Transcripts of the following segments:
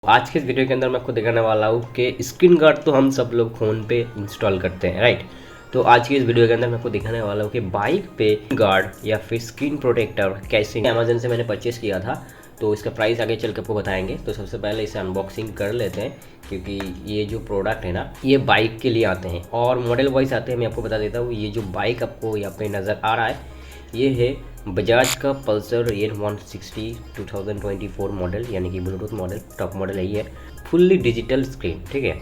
आज के इस वीडियो के अंदर मैं आपको दिखाने वाला हूँ कि स्क्रीन गार्ड तो हम सब लोग फ़ोन पे इंस्टॉल करते हैं, राइट। तो आज की इस वीडियो के अंदर मैं आपको दिखाने वाला हूँ कि बाइक पे गार्ड या फिर स्क्रीन प्रोटेक्टर कैसे अमेजन से मैंने परचेस किया था। तो इसका प्राइस आगे चल के आपको बताएंगे। तो सबसे पहले इसे अनबॉक्सिंग कर लेते हैं, क्योंकि ये जो प्रोडक्ट है ना, ये बाइक के लिए आते हैं और मॉडल वाइज आते हैं। मैं आपको बता देता हूँ, ये जो बाइक आपको यहाँ पे नज़र आ रहा है ये है बजाज का पल्सर N160 2024 मॉडल, यानी कि ब्लूटूथ मॉडल, टॉप मॉडल है ये, फुल्ली डिजिटल स्क्रीन, ठीक है।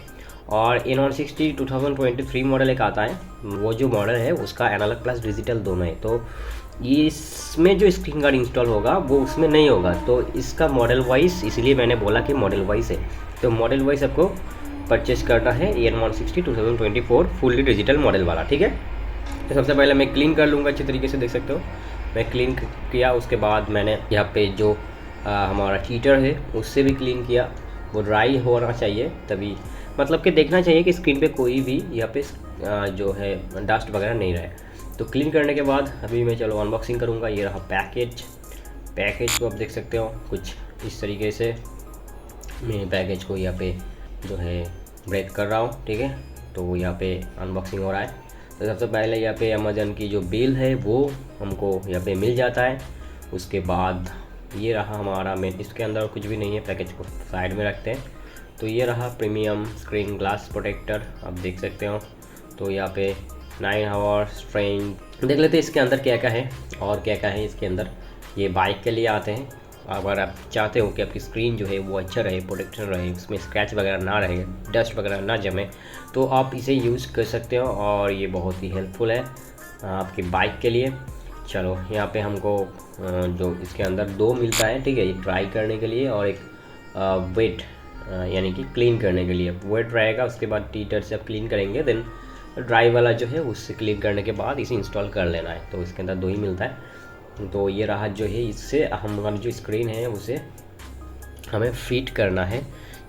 और N160 2023 मॉडल एक आता है, वो जो मॉडल है उसका एनालॉग प्लस डिजिटल दोनों है। तो ये इसमें जो स्क्रीन गार्ड इंस्टॉल होगा वो उसमें नहीं होगा, तो इसका मॉडल वाइज, इसलिए मैंने बोला कि मॉडल वाइज है। तो मॉडल वाइज आपको परचेस करना है N160 2024 फुल्ली डिजिटल मॉडल वाला, ठीक है। तो सबसे पहले मैं क्लीन कर लूँगा अच्छी तरीके से, देख सकते हो मैं क्लीन किया। उसके बाद मैंने यहाँ पे जो हमारा हीटर है उससे भी क्लीन किया। वो ड्राई होना चाहिए, तभी मतलब कि देखना चाहिए कि स्क्रीन पे कोई भी यहाँ पे जो है डस्ट वगैरह नहीं रहे। तो क्लीन करने के बाद अभी मैं चलो अनबॉक्सिंग करूँगा। ये रहा पैकेज को आप देख सकते हो कुछ इस तरीके से। मैं पैकेज को यहाँ पे जो है ब्रेक कर रहा हूँ, ठीक है। तो यहाँ पे अनबॉक्सिंग हो रहा है। तो सबसे पहले यहाँ पे अमेजन की जो बिल है वो हमको यहाँ पे मिल जाता है। उसके बाद ये रहा हमारा इसके अंदर कुछ भी नहीं है, पैकेज को साइड में रखते हैं। तो ये रहा प्रीमियम स्क्रीन ग्लास प्रोटेक्टर, आप देख सकते हो। तो यहाँ पे 9 आवर स्ट्रेंथ देख लेते हैं इसके अंदर क्या क्या है और क्या क्या है इसके अंदर। ये बाइक के लिए आते हैं। अगर आप चाहते हो कि आपकी स्क्रीन जो है वो अच्छा रहे, प्रोटेक्शन रहे, उसमें स्क्रैच वगैरह ना रहे, डस्ट वगैरह ना जमे, तो आप इसे यूज़ कर सकते हो और ये बहुत ही हेल्पफुल है आपकी बाइक के लिए। चलो यहाँ पे हमको जो इसके अंदर दो मिलता है, ठीक है। एक ड्राई करने के लिए और एक वेट यानी कि क्लीन करने के लिए। वेट रहेगा, उसके बाद टीटर से आप क्लीन करेंगे, देन ड्राई वाला जो है उससे क्लीन करने के बाद इसे इंस्टॉल कर लेना है। तो इसके अंदर दो ही मिलता है। तो ये रहा जो है, इससे हमारी जो स्क्रीन है उसे हमें फिट करना है,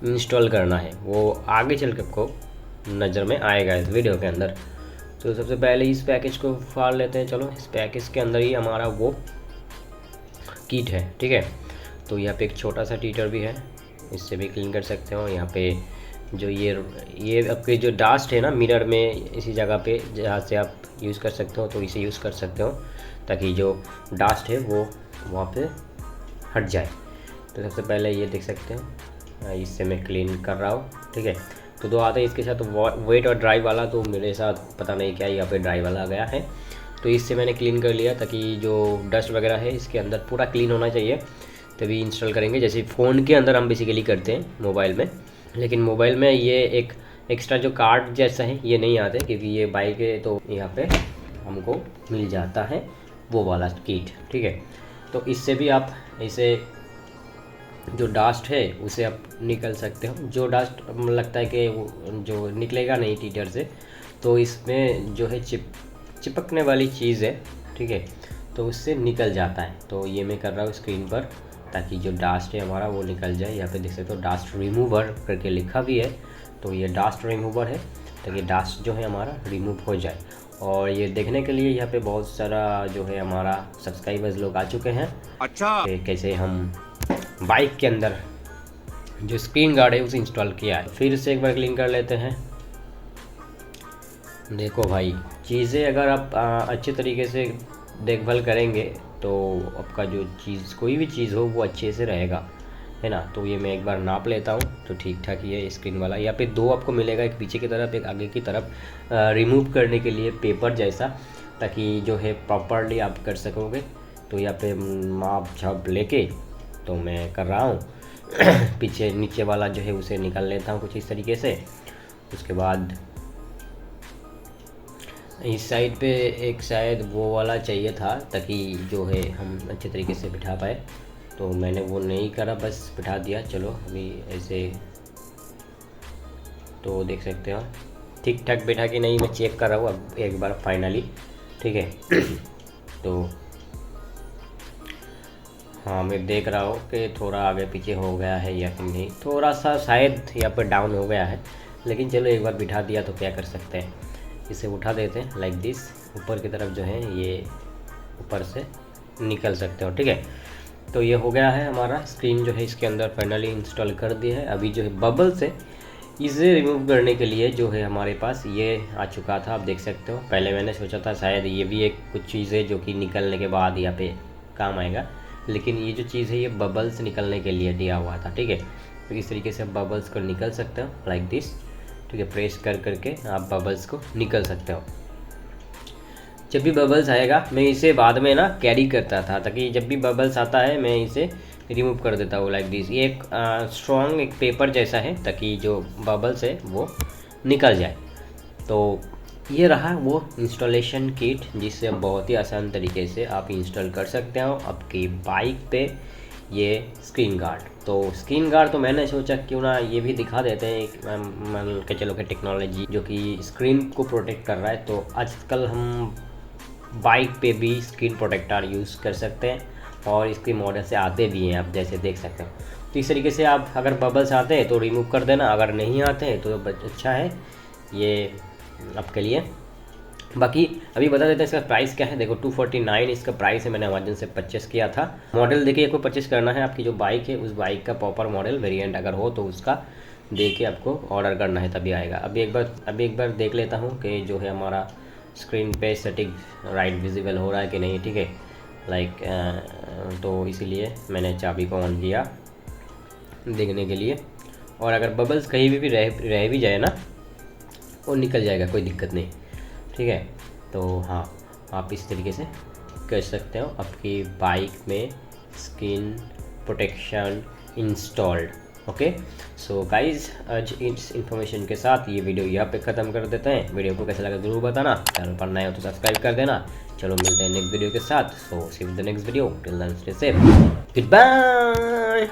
इंस्टॉल करना है। वो आगे चल के आपको नज़र में आएगा इस वीडियो के अंदर। तो सबसे पहले इस पैकेज को फाड़ लेते हैं। चलो इस पैकेज के अंदर ही हमारा वो किट है, ठीक है। तो यहाँ पे एक छोटा सा टीटर भी है, इससे भी क्लीन कर सकते हो। यहाँ पे जो ये आपके जो डस्ट है ना मिरर में, इसी जगह पे जहाँ से आप यूज़ कर सकते हो, तो इसे यूज़ कर सकते हो ताकि जो डस्ट है वो वहाँ पे हट जाए। तो सबसे पहले ये देख सकते हो, इससे मैं क्लीन कर रहा हूँ, ठीक है। तो दो आते हैं इसके साथ, वेट और ड्राई वाला। तो मेरे साथ पता नहीं क्या यहाँ पे ड्राई वाला आ गया है, तो इससे मैंने क्लीन कर लिया ताकि जो डस्ट वगैरह है इसके अंदर पूरा क्लीन होना चाहिए, तभी इंस्टॉल करेंगे। जैसे फ़ोन के अंदर हम बेसिकली करते हैं मोबाइल में, लेकिन मोबाइल में ये एक एक्स्ट्रा जो कार्ड जैसा है ये नहीं आते, क्योंकि ये बाइक है तो यहाँ पे हमको मिल जाता है वो वाला किट, ठीक है। तो इससे भी आप इसे जो डस्ट है उसे आप निकल सकते हो। जो डस्ट लगता है कि जो निकलेगा नहीं टीटर से, तो इसमें जो है चिपकने वाली चीज़ है, ठीक है, तो उससे निकल जाता है। तो ये मैं कर रहा हूँ स्क्रीन पर ताकि जो डस्ट है हमारा वो निकल जाए। यहाँ पे देख सकते हो डस्ट रिमूवर करके लिखा भी है, तो ये डस्ट रिमूवर है ताकि डस्ट जो है हमारा रिमूव हो जाए। और ये देखने के लिए यहाँ पे बहुत सारा जो है हमारा सब्सक्राइबर्स लोग आ चुके हैं। अच्छा, कैसे हम बाइक के अंदर जो स्क्रीन गार्ड है उसे इंस्टॉल किया है। फिर से एक बार क्लीन कर लेते हैं। देखो भाई, चीज़ें अगर आप अच्छे तरीके से देखभाल करेंगे तो आपका जो चीज़, कोई भी चीज़ हो वो अच्छे से रहेगा, है ना। तो ये मैं एक बार नाप लेता हूँ, तो ठीक ठाक ये स्क्रीन वाला। यहाँ पे दो आपको मिलेगा, एक पीछे की तरफ एक आगे की तरफ, रिमूव करने के लिए पेपर जैसा, ताकि जो है प्रॉपरली आप कर सकोगे। तो यहाँ पे माप झाप लेके तो मैं कर रहा हूँ पीछे नीचे वाला जो है उसे निकाल लेता हूँ कुछ इस तरीके से। उसके बाद इस साइड पे एक शायद वो वाला चाहिए था ताकि जो है हम अच्छे तरीके से बिठा पाए, तो मैंने वो नहीं करा, बस बिठा दिया। चलो अभी ऐसे तो देख सकते हो ठीक ठाक बैठा कि नहीं, मैं चेक कर रहा हूँ अब एक बार फाइनली, ठीक है। तो हाँ, मैं देख रहा हूँ कि थोड़ा आगे पीछे हो गया है या फिर नहीं, थोड़ा सा शायद यहाँ पर डाउन हो गया है, लेकिन चलो एक बार बिठा दिया तो क्या कर सकते हैं। इसे उठा देते हैं लाइक दिस, ऊपर की तरफ जो है ये ऊपर से निकल सकते हो, ठीक है। तो ये हो गया है हमारा स्क्रीन जो है इसके अंदर फाइनली इंस्टॉल कर दिया है। अभी जो है बबल्स है इसे रिमूव करने के लिए जो है हमारे पास ये आ चुका था, आप देख सकते हो। पहले मैंने सोचा था शायद ये भी एक कुछ चीज़ है जो कि निकलने के बाद यहाँ पे काम आएगा, लेकिन ये जो चीज़ है ये बबल्स निकलने के लिए दिया हुआ था, ठीक है। तो इस तरीके से आप बबल्स को निकल सकते हो लाइक दिस, ठीक है। प्रेस कर करके आप बबल्स को निकल सकते हो। जब भी बबल्स आएगा मैं इसे बाद में ना कैरी करता था, ताकि जब भी बबल्स आता है मैं इसे रिमूव कर देता हूँ लाइक दिस। ये एक स्ट्रॉन्ग एक पेपर जैसा है ताकि जो बबल्स है वो निकल जाए। तो ये रहा वो इंस्टॉलेशन किट जिससे बहुत ही आसान तरीके से आप इंस्टॉल कर सकते हो आपकी बाइक पे ये स्क्रीन गार्ड। तो स्क्रीन गार्ड तो मैंने सोचा क्यों ना ये भी दिखा देते हैं, मान के चलो कि टेक्नोलॉजी जो कि स्क्रीन को प्रोटेक्ट कर रहा है। तो आजकल हम बाइक पे भी स्क्रीन प्रोटेक्टर यूज़ कर सकते हैं और इसके मॉडल से आते भी हैं, आप जैसे देख सकते हो। तो इस तरीके से आप अगर बबल्स आते हैं तो रिमूव कर देना, अगर नहीं आते हैं तो अच्छा है ये आपके लिए। बाकी अभी बता देते हैं इसका प्राइस क्या है। देखो 249 इसका प्राइस है, मैंने अमेजन से परचेस किया था। मॉडल देखिए आपको परचेस करना है, आपकी जो बाइक है उस बाइक का प्रॉपर मॉडल वेरिएंट अगर हो तो उसका देख के आपको ऑर्डर करना है, तभी आएगा। अभी एक बार देख लेता हूँ कि जो है हमारा स्क्रीन पे सेटिंग राइट विजिबल हो रहा है कि नहीं, ठीक है। लाइक तो इसीलिए मैंने चाबी को ऑन किया देखने के लिए। और अगर बबल्स कहीं भी रह भी जाए ना वो निकल जाएगा, कोई दिक्कत नहीं, ठीक है। तो हाँ, आप इस तरीके से कर सकते हो आपकी बाइक में screen protection installed. Okay so guys, आज इस इन्फॉर्मेशन के साथ ये वीडियो यहाँ पे ख़त्म कर देते हैं। वीडियो को कैसा लगा ज़रूर बताना, चैनल पर नए हो तो सब्सक्राइब कर देना। चलो मिलते हैं नेक्स्ट वीडियो के साथ। So see you the next video, till then stay safe, good bye.